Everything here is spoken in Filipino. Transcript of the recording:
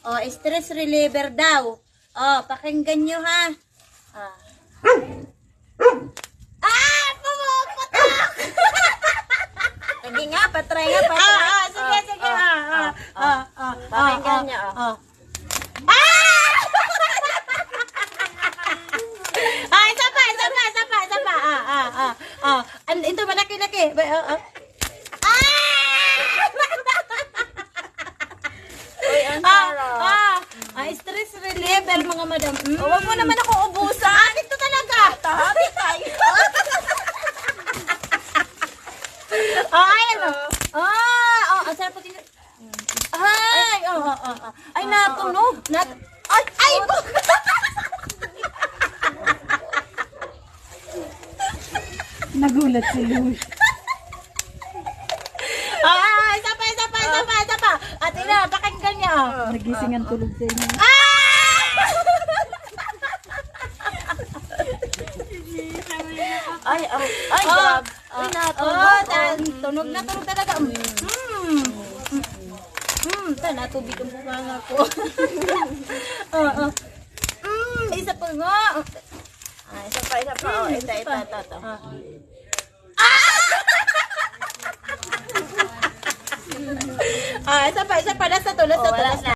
Oh, stress reliever daw. Oh, pakinggan nyo ha. Ah. Pumuputok! Sige nga, patry nga, patry. Sige, sige. Pakinggan nyo. Isa pa. Ito, malaki-laki. Stress reliever, mga madam. Huwag mo naman ako ubusan. Ito talaga. Tabi tayo. Ano? Ang sarap pag Ay, natunog. Ay, Nagulat si Louie. Isa pa. Ate na, pakinggan niya. Nagising ang tulog sa inyo. Ay, Gab. Ay, Tunog na tunog talaga. Natubig ang bunganga ko. Isa pa nga. Isa pa. Oh, ito. Isa pa. Last na to.